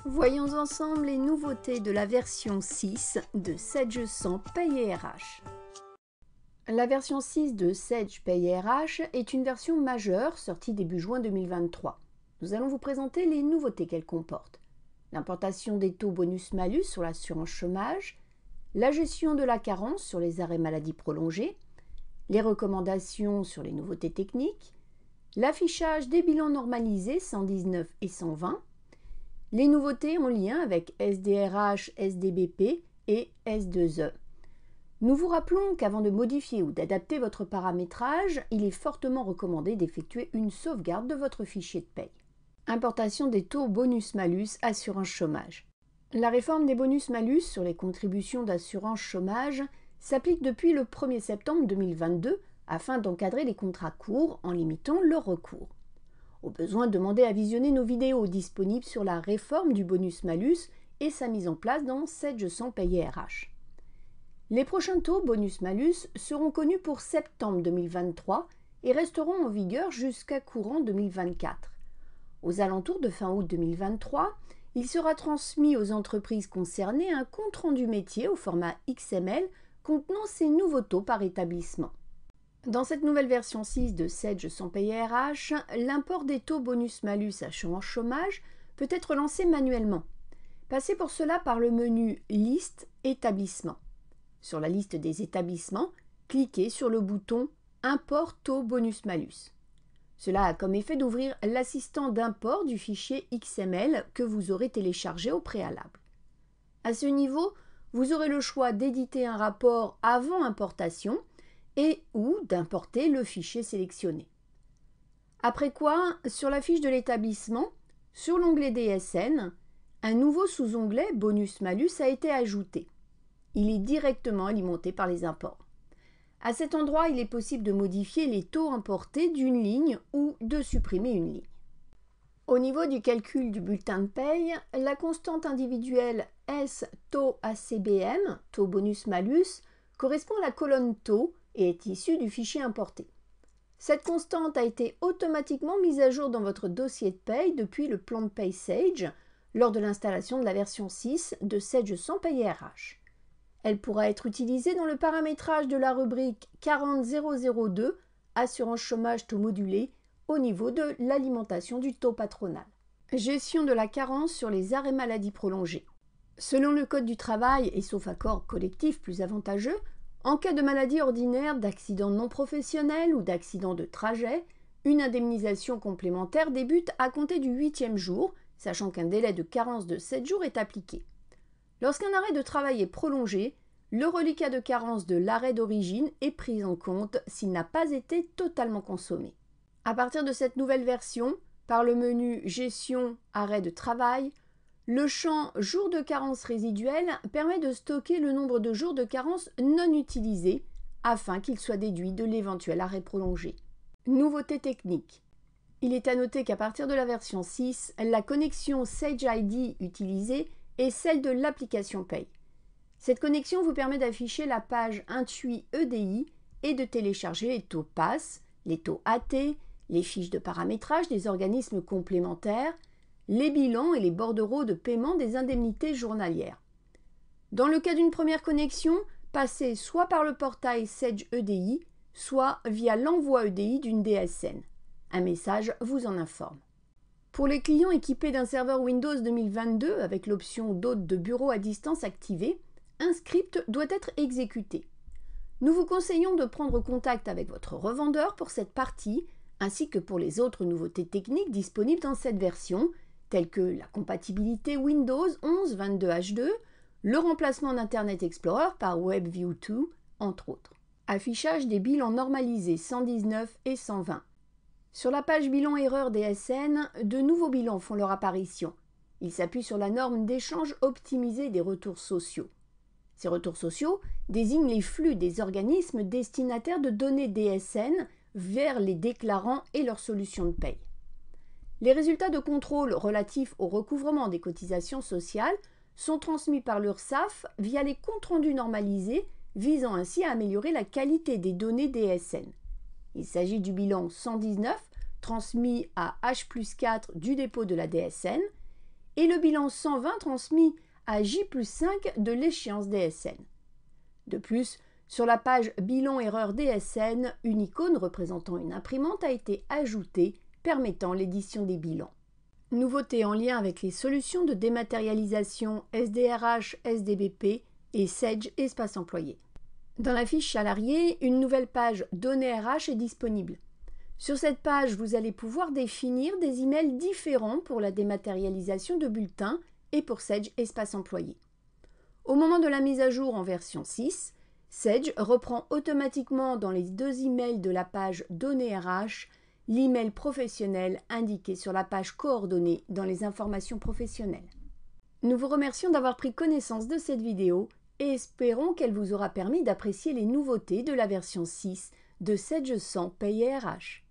Voyons ensemble les nouveautés de la version 6 de Sedge 100 Paye RH. La version 6 de Sedge Paye RH est une version majeure sortie début juin 2023. Nous allons vous présenter les nouveautés qu'elle comporte. L'importation des taux bonus-malus sur l'assurance chômage, la gestion de la carence sur les arrêts maladie prolongés, les recommandations sur les nouveautés techniques, l'affichage des bilans normalisés 119 et 120, les nouveautés en lien avec SDRH, SDBP et S2E. Nous vous rappelons qu'avant de modifier ou d'adapter votre paramétrage, il est fortement recommandé d'effectuer une sauvegarde de votre fichier de paye. Importation des taux bonus-malus assurance chômage. La réforme des bonus-malus sur les contributions d'assurance chômage s'applique depuis le 1er septembre 2022 afin d'encadrer les contrats courts en limitant leur recours. Au besoin, demandez à visionner nos vidéos disponibles sur la réforme du bonus-malus et sa mise en place dans Sedge 100 Paye RH. Les prochains taux bonus-malus seront connus pour septembre 2023 et resteront en vigueur jusqu'à courant 2024. Aux alentours de fin août 2023, il sera transmis aux entreprises concernées un compte-rendu métier au format XML contenant ces nouveaux taux par établissement. Dans cette nouvelle version 6 de Sedge 100 Paye RH, l'import des taux bonus-malus assurance chômage peut être lancé manuellement. Passez pour cela par le menu Liste établissements. Sur la liste des établissements, cliquez sur le bouton Import taux bonus-malus. Cela a comme effet d'ouvrir l'assistant d'import du fichier XML que vous aurez téléchargé au préalable. À ce niveau, vous aurez le choix d'éditer un rapport avant importation et ou d'importer le fichier sélectionné. Après quoi, sur la fiche de l'établissement, sur l'onglet DSN, un nouveau sous-onglet Bonus-Malus a été ajouté. Il est directement alimenté par les imports. À cet endroit, il est possible de modifier les taux importés d'une ligne ou de supprimer une ligne. Au niveau du calcul du bulletin de paye, la constante individuelle S taux ACBM, taux bonus-malus, correspond à la colonne taux et est issue du fichier importé. Cette constante a été automatiquement mise à jour dans votre dossier de paye depuis le plan de paye Sage lors de l'installation de la version 6 de Sedge 100 Paye RH. Elle pourra être utilisée dans le paramétrage de la rubrique 40002 Assurance chômage taux modulé au niveau de l'alimentation du taux patronal. Gestion de la carence sur les arrêts maladie prolongés. Selon le Code du travail et sauf accord collectif plus avantageux, en cas de maladie ordinaire, d'accident non professionnel ou d'accident de trajet, une indemnisation complémentaire débute à compter du 8e jour, sachant qu'un délai de carence de 7 jours est appliqué. Lorsqu'un arrêt de travail est prolongé, le reliquat de carence de l'arrêt d'origine est pris en compte s'il n'a pas été totalement consommé. À partir de cette nouvelle version, par le menu Gestion arrêt de travail, le champ jours de carence résiduel permet de stocker le nombre de jours de carence non utilisés afin qu'il soit déduit de l'éventuel arrêt prolongé. Nouveauté technique. Il est à noter qu'à partir de la version 6, la connexion Sage ID utilisée est celle de l'application Paye. Cette connexion vous permet d'afficher la page Intui EDI et de télécharger les taux PASS, les taux AT, les fiches de paramétrage des organismes complémentaires, les bilans et les bordereaux de paiement des indemnités journalières. Dans le cas d'une première connexion, passez soit par le portail Sage EDI, soit via l'envoi EDI d'une DSN. Un message vous en informe. Pour les clients équipés d'un serveur Windows 2022 avec l'option d'hôte de bureau à distance activée, un script doit être exécuté. Nous vous conseillons de prendre contact avec votre revendeur pour cette partie, ainsi que pour les autres nouveautés techniques disponibles dans cette version, telles que la compatibilité Windows 11 22H2, le remplacement d'Internet Explorer par WebView 2, entre autres. Affichage des bilans normalisés 119 et 120. Sur la page bilan erreur DSN, de nouveaux bilans font leur apparition. Ils s'appuient sur la norme d'échange optimisé des retours sociaux. Ces retours sociaux désignent les flux des organismes destinataires de données DSN vers les déclarants et leurs solutions de paye. Les résultats de contrôle relatifs au recouvrement des cotisations sociales sont transmis par l'URSSAF via les comptes rendus normalisés, visant ainsi à améliorer la qualité des données DSN. Il s'agit du bilan 119 transmis à H+4 du dépôt de la DSN et le bilan 120 transmis à J+5 de l'échéance DSN. De plus, sur la page Bilan erreur DSN, une icône représentant une imprimante a été ajoutée permettant l'édition des bilans. Nouveauté en lien avec les solutions de dématérialisation SDRH, SDBP et Sage Espace Employé. Dans la fiche salarié, une nouvelle page Données RH est disponible. Sur cette page, vous allez pouvoir définir des emails différents pour la dématérialisation de bulletins et pour Sage Espace Employé. Au moment de la mise à jour en version 6, Sage reprend automatiquement dans les deux emails de la page Données RH l'email professionnel indiqué sur la page Coordonnées dans les informations professionnelles. Nous vous remercions d'avoir pris connaissance de cette vidéo et espérons qu'elle vous aura permis d'apprécier les nouveautés de la version 6 de Sage 100 Paye RH.